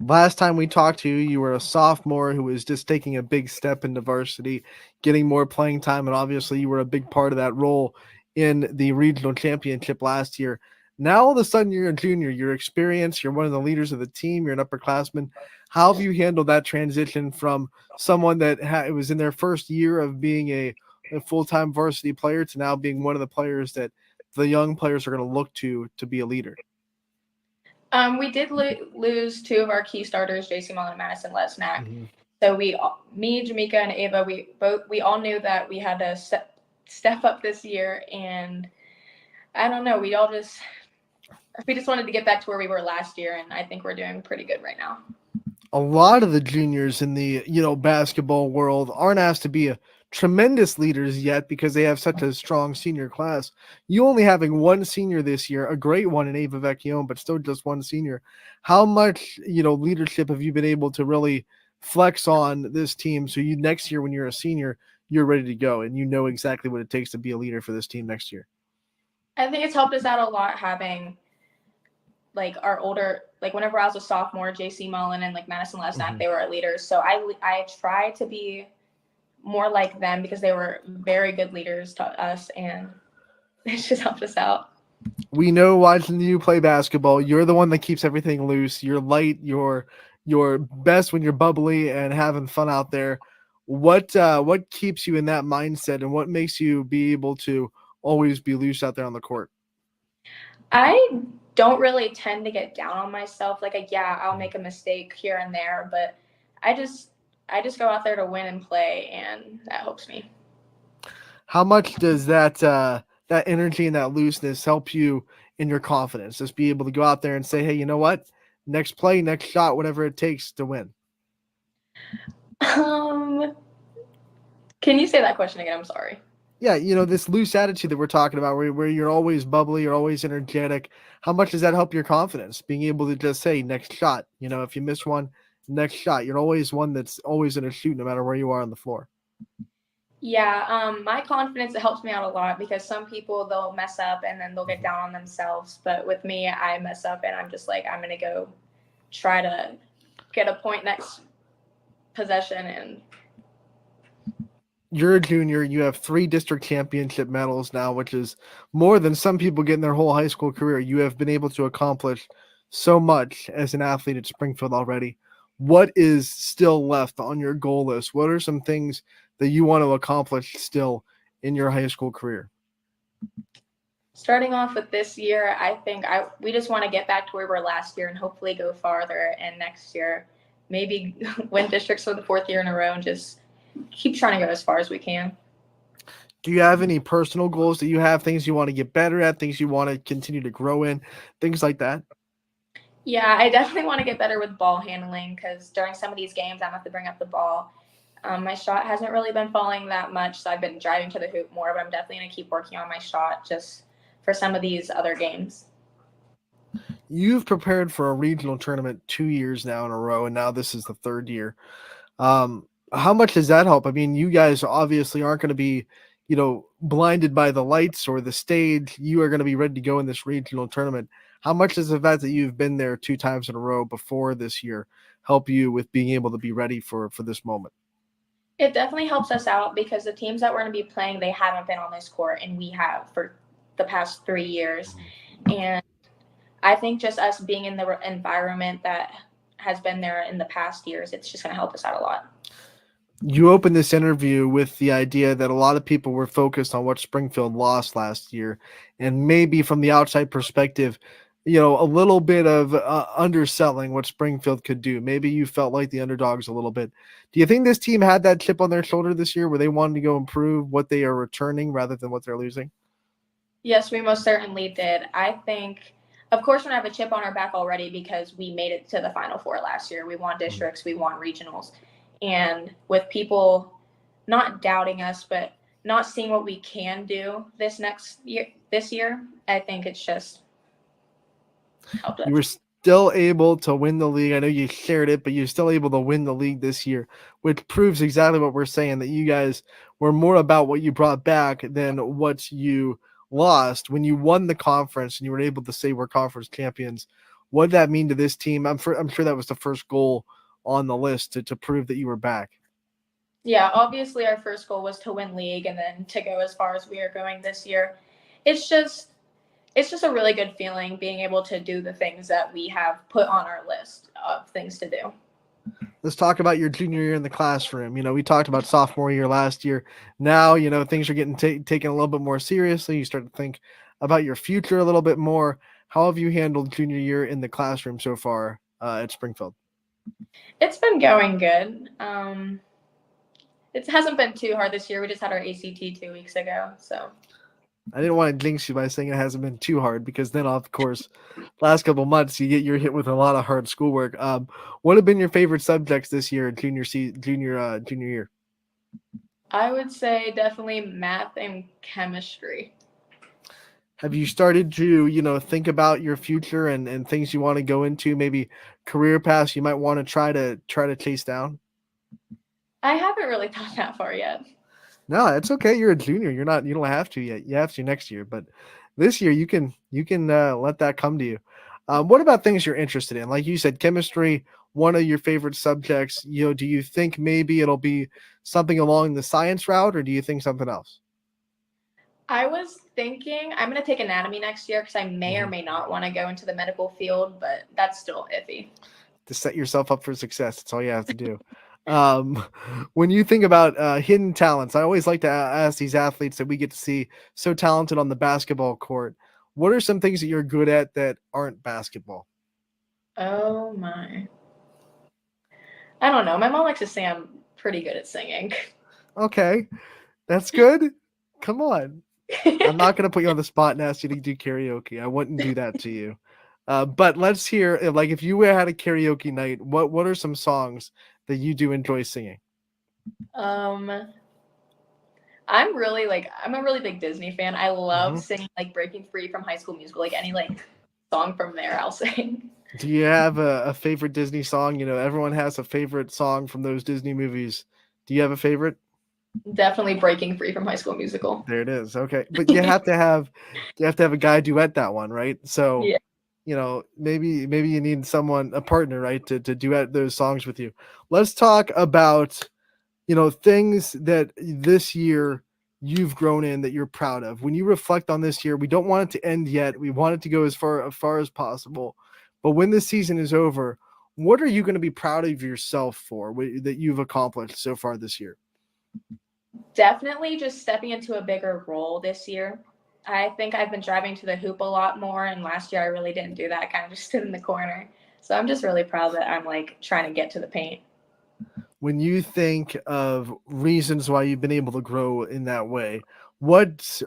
Last time we talked to you, you were a sophomore who was just taking a big step into varsity, getting more playing time, and obviously you were a big part of that role in the regional championship last year. Now all of a sudden you're a junior, you're experienced, you're one of the leaders of the team, you're an upperclassman. How have you handled that transition from someone that was in their first year of being a full-time varsity player to now being one of the players that the young players are going to look to be a leader? We did lose 2 of our key starters, JC Mullen and Madison Lesnack. Mm-hmm. So me, Jamaica, and Ava, we all knew that we had to step up this year, and I don't know, we just wanted to get back to where we were last year, and I think we're doing pretty good right now. A lot of the juniors in the basketball world aren't asked to be tremendous leaders yet because they have such a strong senior class. You only having one senior this year, a great one in Ava Vecchione, but still just one senior. How much leadership have you been able to really flex on this team so next year when you're a senior, you're ready to go and you know exactly what it takes to be a leader for this team next year? I think it's helped us out a lot having like our older, like whenever I was a sophomore, JC Mullen and like Madison Lesnack, they were our leaders. So I try to be more like them because they were very good leaders to us, and it just helped us out. We know watching you play basketball, you're the one that keeps everything loose. You're light, you're best when you're bubbly and having fun out there. What keeps you in that mindset, and what makes you be able to always be loose out there on the court? I don't really tend to get down on myself. Like, yeah, I'll make a mistake here and there, but I just go out there to win and play, and that helps me. How much does that energy and that looseness help you in your confidence? Just be able to go out there and say, hey, you know what? Next play, next shot, whatever it takes to win. Can you say that question again? I'm sorry. Yeah, this loose attitude that we're talking about where you're always bubbly, you're always energetic. How much does that help your confidence? Being able to just say next shot, if you miss one, next shot, you're always one that's always going to shoot no matter where you are on the floor. Yeah, my confidence, it helps me out a lot because some people, they'll mess up and then they'll get down on themselves. But with me, I mess up and I'm just like, I'm going to go try to get a point next possession. And you're a junior. You have 3 district championship medals now, which is more than some people get in their whole high school career. You have been able to accomplish so much as an athlete at Springfield already. What is still left on your goal list? What are some things that you want to accomplish still in your high school career? Starting off with this year, I think we just want to get back to where we were last year and hopefully go farther. And next year, maybe win districts for the 4th year in a row and just keep trying to go as far as we can. Do you have any personal goals that you have, things you want to get better at, things you want to continue to grow in, things like that? Yeah, I definitely want to get better with ball handling because during some of these games, I have to bring up the ball. My shot hasn't really been falling that much, so I've been driving to the hoop more, but I'm definitely going to keep working on my shot just for some of these other games. You've prepared for a regional tournament 2 years now in a row, and now this is the 3rd year. How much does that help? I mean, you guys obviously aren't going to be, blinded by the lights or the stage. You are going to be ready to go in this regional tournament. How much does the fact that you've been there 2 times in a row before this year help you with being able to be ready for this moment? It definitely helps us out because the teams that we're going to be playing, they haven't been on this court, and we have for the past 3 years. And I think just us being in the environment that has been there in the past years, it's just going to help us out a lot. You opened this interview with the idea that a lot of people were focused on what Springfield lost last year, and maybe from the outside perspective, a little bit of underselling what Springfield could do. Maybe you felt like the underdogs a little bit. Do you think this team had that chip on their shoulder this year where they wanted to go improve what they are returning rather than what they're losing? Yes, we most certainly did. I think, of course, we're going to have a chip on our back already because we made it to the Final Four last year. We won districts, we won regionals. And with people not doubting us, but not seeing what we can do this year, I think it's just helped us. You were still able to win the league. I know you shared it, but you're still able to win the league this year, which proves exactly what we're saying, that you guys were more about what you brought back than what you lost. When you won the conference and you were able to say we're conference champions, what did that mean to this team? I'm sure that was the first goal on the list to prove that you were back. Yeah, obviously our first goal was to win league and then to go as far as we are going this year. It's just a really good feeling being able to do the things that we have put on our list of things to do. Let's talk about your junior year in the classroom. We talked about sophomore year last year. Now, things are getting taken a little bit more seriously. You start to think about your future a little bit more. How have you handled junior year in the classroom so far at Springfield? It's been going good. It hasn't been too hard this year. We just had our ACT 2 weeks ago, so. I didn't want to jinx you by saying it hasn't been too hard, because then, of course, last couple months you're hit with a lot of hard schoolwork. What have been your favorite subjects this year, junior year? I would say definitely math and chemistry. Have you started to, think about your future and things you want to go into, maybe career paths you might want to try to chase down? I haven't really thought that far yet. No, it's okay. You're a junior. You don't have to yet. You have to next year, but this year you can let that come to you. What about things you're interested in? Like you said, chemistry, one of your favorite subjects. Do you think maybe it'll be something along the science route, or do you think something else? I was thinking I'm going to take anatomy next year because I may or may not want to go into the medical field, but that's still iffy. To set yourself up for success, that's all you have to do. Um, when you think about hidden talents, I always like to ask these athletes that we get to see so talented on the basketball court. What are some things that you're good at that aren't basketball? Oh my. I don't know. My mom likes to say I'm pretty good at singing. Okay, that's good. Come on. I'm not going to put you on the spot and ask you to do karaoke. I wouldn't do that to you. But let's hear, if you had a karaoke night, what are some songs that you do enjoy singing? I'm a really big Disney fan. I love singing like Breaking Free from High School Musical, like any like song from there I'll sing. Do you have a favorite Disney song? Everyone has a favorite song from those Disney movies. Do you have a favorite? Definitely Breaking Free from High School Musical. There it is. Okay. But you have to have a guy duet that one, right? So yeah. Maybe you need a partner, right, to duet those songs with you. Let's talk about things that this year you've grown in that you're proud of. When you reflect on this year, we don't want it to end yet. We want it to go as far as possible. But when this season is over, what are you going to be proud of yourself for that you've accomplished so far this year? Definitely just stepping into a bigger role this year. I think I've been driving to the hoop a lot more, and last year I really didn't do that. I kind of just stood in the corner. So I'm just really proud that I'm like trying to get to the paint. When you think of reasons why you've been able to grow in that way, what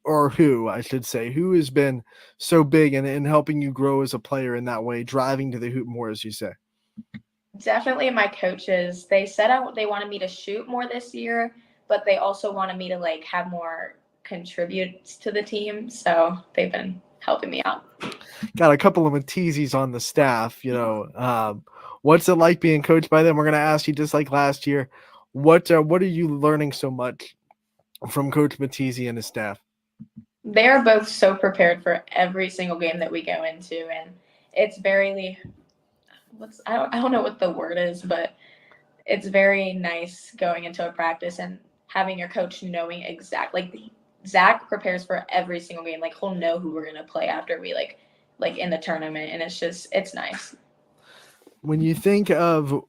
or who, I should say, who has been so big in helping you grow as a player in that way, driving to the hoop more, as you say? Definitely my coaches. They said they wanted me to shoot more this year, but they also wanted me to like have more contributes to the team. So they've been helping me out. Got a couple of Matizis on the staff, what's it like being coached by them? We're going to ask you just like last year, what are you learning so much from Coach Matizi and his staff? They are both so prepared for every single game that we go into, and it's very I don't know what the word is, but it's very nice going into a practice and having your coach knowing exactly. Zach prepares for every single game. Like he'll know who we're gonna play after we like in the tournament, and it's nice. When you think of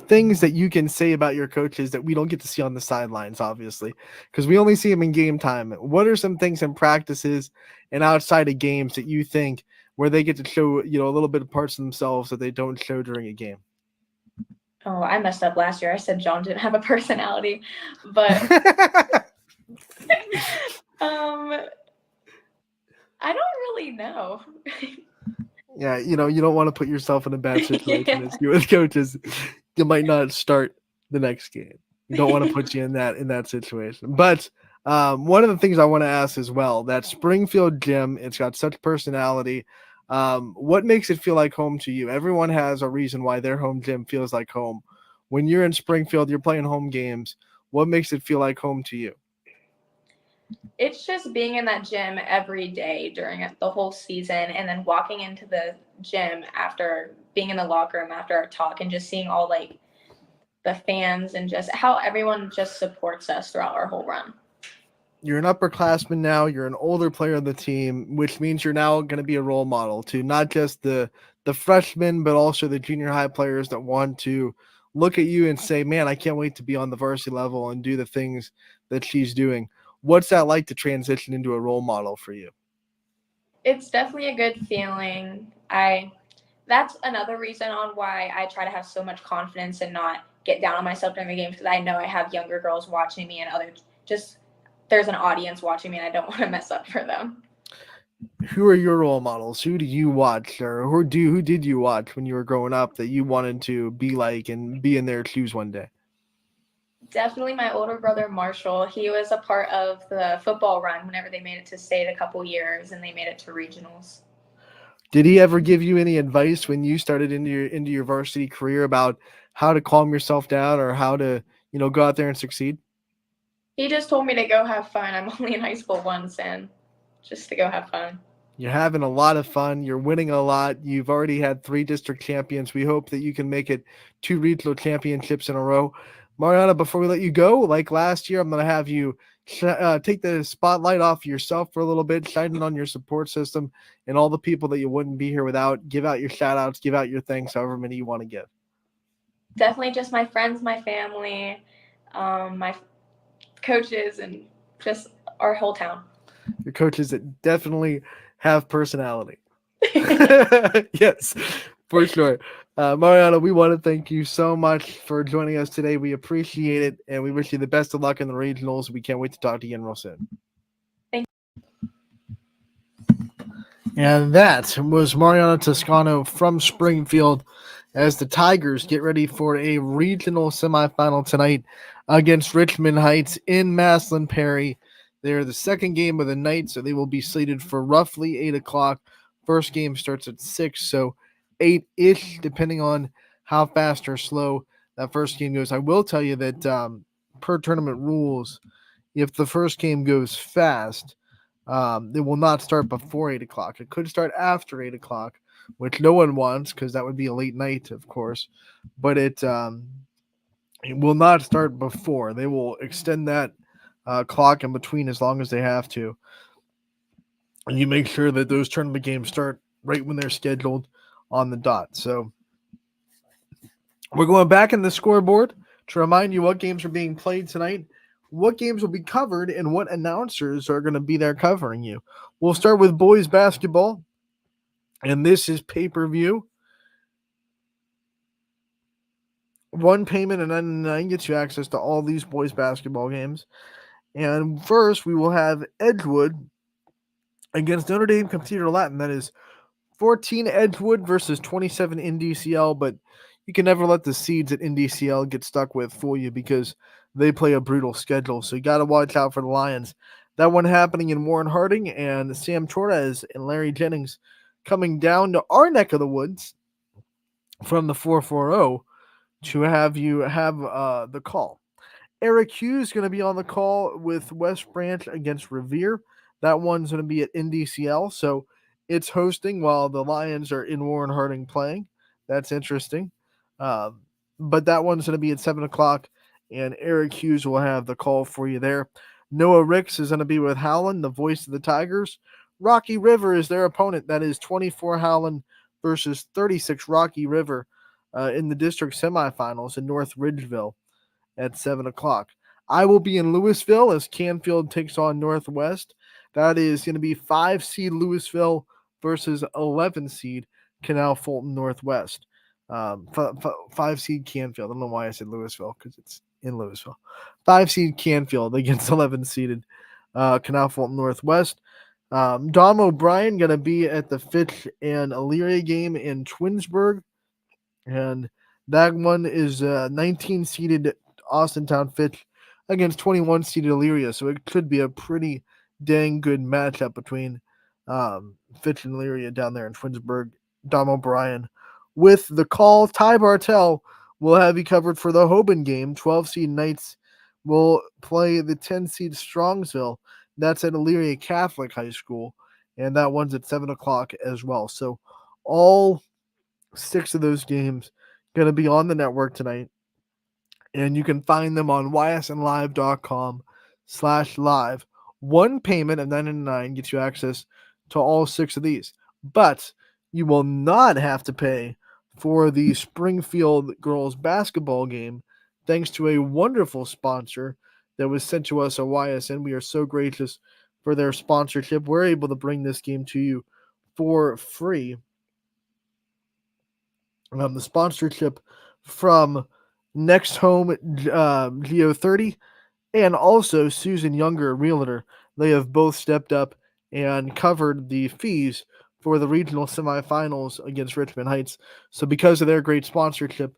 things that you can say about your coaches that we don't get to see on the sidelines, obviously, because we only see them in game time, what are some things in practices and outside of games that you think where they get to show a little bit of parts of themselves that they don't show during a game? Oh, I messed up last year. I said John didn't have a personality, but I don't really know. Yeah, you don't want to put yourself in a bad situation as you as coaches. You might not start the next game. You don't want to put you in that situation. But one of the things I want to ask as well, that Springfield gym, it's got such personality. What makes it feel like home to you? Everyone has a reason why their home gym feels like home. When you're in Springfield, you're playing home games. What makes it feel like home to you? It's just being in that gym every day during the whole season, and then walking into the gym after being in the locker room after our talk and just seeing all like the fans and just how everyone just supports us throughout our whole run. You're an upperclassman now. You're an older player on the team, which means you're now going to be a role model to not just the freshmen, but also the junior high players that want to look at you and say, man, I can't wait to be on the varsity level and do the things that she's doing. What's that like to transition into a role model for you? It's definitely a good feeling. That's another reason on why I try to have so much confidence and not get down on myself during the games, because I know I have younger girls watching me and there's an audience watching me, and I don't want to mess up for them. Who are your role models? Who do you watch, or who did you watch when you were growing up that you wanted to be like and be in their shoes one day? Definitely my older brother, Marshall. He was a part of the football run whenever they made it to state a couple years and they made it to regionals. Did he ever give you any advice when you started into your varsity career about how to calm yourself down or how to, go out there and succeed? He just told me to go have fun. I'm only in high school once, and just to go have fun. You're having a lot of fun. You're winning a lot. You've already had 3 district champions. We hope that you can make it 2 regional championships in a row. Mariana, before we let you go, like last year, I'm going to have you take the spotlight off yourself for a little bit, shine it on your support system and all the people that you wouldn't be here without. Give out your shout outs, give out your thanks, however many you want to give. Definitely just my friends, my family, my coaches, and just our whole town. Your coaches that definitely have personality. Yes, for sure. Mariana, we want to thank you so much for joining us today. We appreciate it, and we wish you the best of luck in the regionals. We can't wait to talk to you again real soon. Thank you. And that was Mariana Toscano from Springfield as the Tigers get ready for a regional semifinal tonight against Richmond Heights in Maslin Perry. They're the second game of the night, so they will be slated for roughly 8 o'clock. First game starts at 6, so 8-ish, depending on how fast or slow that first game goes. I will tell you that per tournament rules, if the first game goes fast, it will not start before 8 o'clock. It could start after 8 o'clock, which no one wants because that would be a late night, of course. But it will not start before. They will extend that clock in between as long as they have to. And you make sure that those tournament games start right when they're scheduled on the dot. So we're going back in the scoreboard to remind you what games are being played tonight, what games will be covered, and what announcers are going to be there covering you. We'll start with boys basketball, and this is pay-per-view. One payment and then gets you access to all these boys basketball games. And first, we will have Edgewood against Notre Dame Computer Latin. That is 14 Edgewood versus 27 NDCL, but you can never let the seeds at NDCL get stuck with fool you because they play a brutal schedule. So you got to watch out for the Lions. That one happening in Warren Harding, and Sam Torres and Larry Jennings coming down to our neck of the woods from the 440 to have you have the call. Eric Hughes going to be on the call with West Branch against Revere. That one's going to be at NDCL, so it's hosting while the Lions are in Warren Harding playing. That's interesting. But that one's going to be at 7 o'clock, and Eric Hughes will have the call for you there. Noah Ricks is going to be with Howland, the voice of the Tigers. Rocky River is their opponent. That is 24 Howland versus 36 Rocky River in the district semifinals in North Ridgeville at 7 o'clock. I will be in Louisville as Canfield takes on Northwest. That is going to be 5 seed Louisville versus 11 seed Canal Fulton Northwest. 5 seed Canfield. I don't know why I said Louisville because it's in Louisville. 5 seed Canfield against 11 seeded Canal Fulton Northwest. Dom O'Brien going to be at the Fitch and Elyria game in Twinsburg. And that one is 19 seeded Austintown Fitch against 21 seeded Elyria. So it could be a pretty dang good matchup between Fitch and Elyria down there in Twinsburg. Dom O'Brien with the call. Ty Bartell will have you covered for the Hoban game. 12 seed Knights will play the 10 seed Strongsville. That's at Elyria Catholic High School. And that one's at 7 o'clock as well. So all 6 of those games going to be on the network tonight. And you can find them on ysnlive.com/live. One payment of $9.99 gets you access to all 6 of these. But you will not have to pay for the Springfield girls basketball game thanks to a wonderful sponsor that was sent to us at YSN. We are so gracious for their sponsorship. We're able to bring this game to you for free. The sponsorship from Next Home Geo 30 and also Susan Younger, Realtor. They have both stepped up and covered the fees for the regional semifinals against Richmond Heights. So because of their great sponsorship,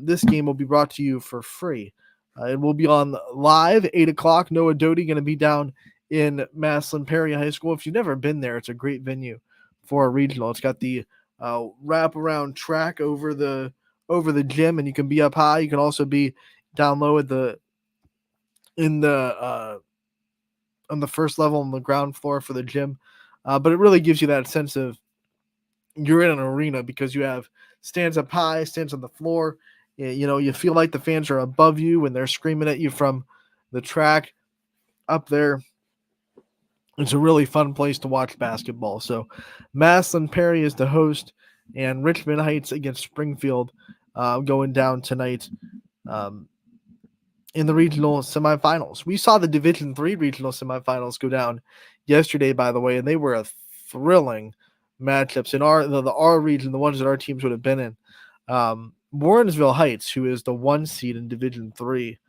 this game will be brought to you for free. It will be on live, 8 o'clock. Noah Doty going to be down in Maslin Perry High School. If you've never been there, it's a great venue for a regional. It's got the wrap-around track over the gym, and you can be up high. You can also be down low at the in the on the first level on the ground floor for the gym. But it really gives you that sense of you're in an arena because you have stands up high, stands on the floor. You know, you feel like the fans are above you when they're screaming at you from the track up there. It's a really fun place to watch basketball. So Maslin Perry is the host, and Richmond Heights against Springfield going down tonight in the regional semifinals. We saw the Division III regional semifinals go down yesterday, by the way, and they were a thrilling matchups in our region, the ones that our teams would have been in. Warrensville Heights, who is the 1 seed in Division III,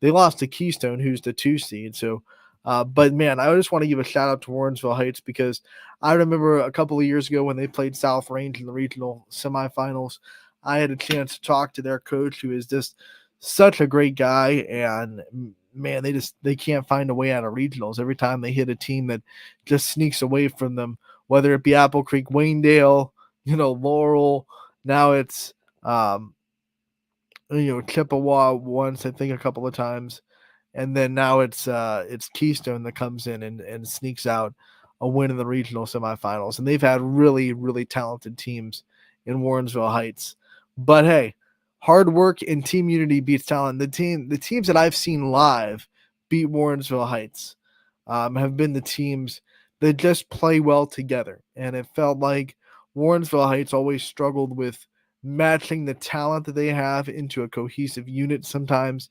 they lost to Keystone, who's the 2 seed. So, but man, I just want to give a shout out to Warrensville Heights because I remember a couple of years ago when they played South Range in the regional semifinals, I had a chance to talk to their coach, who is just such a great guy, and man, they can't find a way out of regionals. Every time they hit a team that just sneaks away from them, whether it be Apple Creek, Waynedale, Laurel. Now it's Chippewa once, I think, a couple of times, and then now it's Keystone that comes in and sneaks out a win in the regional semifinals. And they've had really, really talented teams in Warrensville Heights. But hey, hard work and team unity beats talent. The teams that I've seen live beat Warrensville Heights have been the teams that just play well together. And it felt like Warrensville Heights always struggled with matching the talent that they have into a cohesive unit sometimes.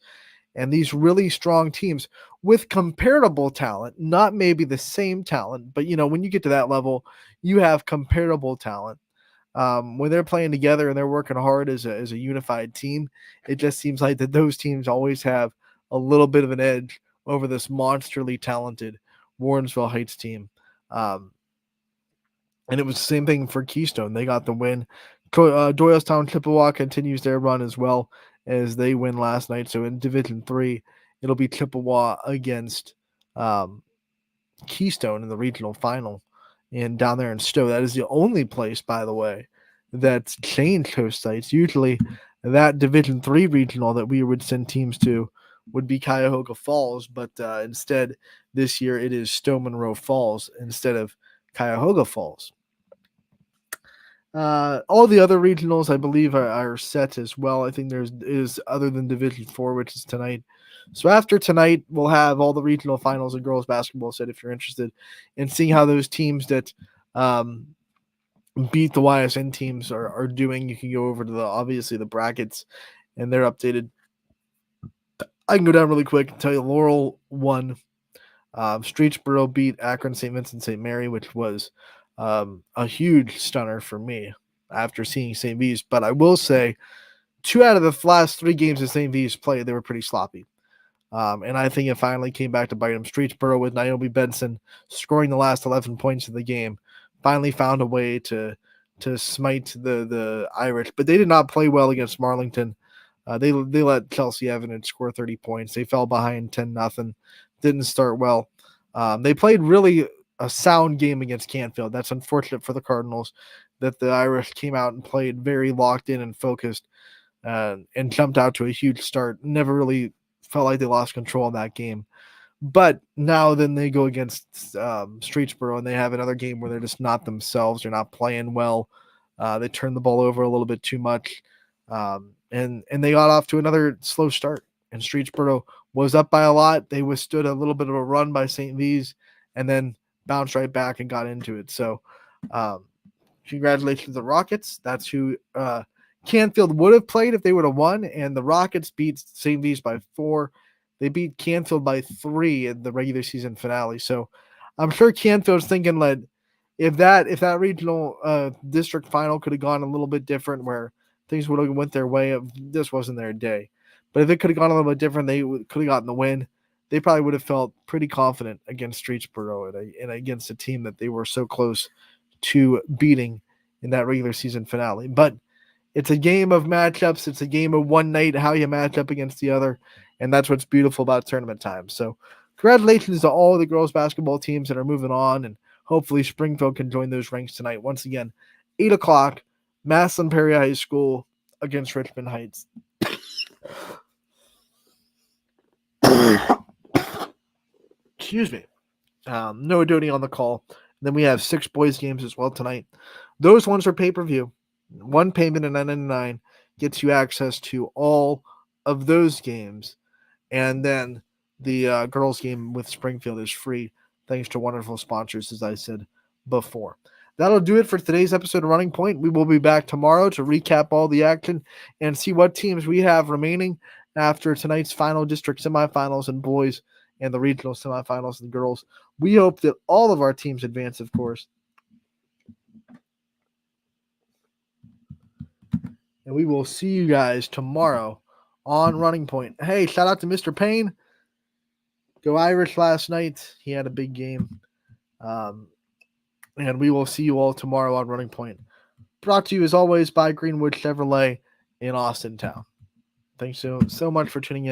And these really strong teams with comparable talent, not maybe the same talent, but when you get to that level, you have comparable talent. When they're playing together and they're working hard as a unified team, it just seems like that those teams always have a little bit of an edge over this monsterly talented Warrensville Heights team. And it was the same thing for Keystone. They got the win. Doylestown Chippewa continues their run as well as they win last night. So in Division III, it'll be Chippewa against Keystone in the regional final. And down there in Stowe, that is the only place, by the way, that's changed host sites. Usually that Division III regional that we would send teams to would be Cuyahoga Falls, but instead this year it is Stowe Monroe Falls instead of Cuyahoga Falls. All the other regionals, I believe, are set as well. I think is other than Division IV, which is tonight. So after tonight, we'll have all the regional finals of girls basketball set if you're interested in seeing how those teams that beat the YSN teams are doing. You can go over to obviously the brackets, and they're updated. I can go down really quick and tell you Laurel won. Streetsboro beat Akron St. Vincent St. Mary, which was a huge stunner for me after seeing St. V's. But I will say 2 out of the last 3 games that St. V's played, they were pretty sloppy. And I think it finally came back to bite them. Streetsboro with Naomi Benson scoring the last 11 points of the game finally found a way to smite the Irish. But they did not play well against Marlington. They let Chelsea Evans score 30 points. They fell behind 10-0. Didn't start well. They played really a sound game against Canfield. That's unfortunate for the Cardinals that the Irish came out and played very locked in and focused and jumped out to a huge start. Never really felt like they lost control in that game. But now then they go against Streetsboro and they have another game where they're just not themselves. They're not playing well. They turn the ball over a little bit too much. And they got off to another slow start. And Streetsboro was up by a lot. They withstood a little bit of a run by St. V's and then bounced right back and got into it. So congratulations to the Rockets. That's who Canfield would have played if they would have won. And the Rockets beat St. V's by 4. They beat Canfield by 3 in the regular season finale. So I'm sure Canfield's thinking that if that regional district final could have gone a little bit different where things would have went their way, this wasn't their day. But if it could have gone a little bit different, they could have gotten the win. They probably would have felt pretty confident against Streetsboro and against a team that they were so close to beating in that regular season finale. But it's a game of matchups. It's a game of one night, how you match up against the other. And that's what's beautiful about tournament time. So congratulations to all the girls basketball teams that are moving on. And hopefully Springfield can join those ranks tonight. Once again, 8 o'clock, Maslin Perry High School against Richmond Heights. Excuse me. No Doty on the call. Then we have 6 boys games as well tonight. Those ones are pay-per-view. One payment of $9.99 gets you access to all of those games. And then the girls game with Springfield is free, thanks to wonderful sponsors, as I said before. That'll do it for today's episode of Running Point. We will be back tomorrow to recap all the action and see what teams we have remaining after tonight's final district semifinals in boys and the regional semifinals in girls. We hope that all of our teams advance, of course. And we will see you guys tomorrow on Running Point. Hey, shout out to Mr. Payne. Go Irish last night. He had a big game. And we will see you all tomorrow on Running Point. Brought to you, as always, by Greenwood Chevrolet in Austin Town. Thanks so much for tuning in.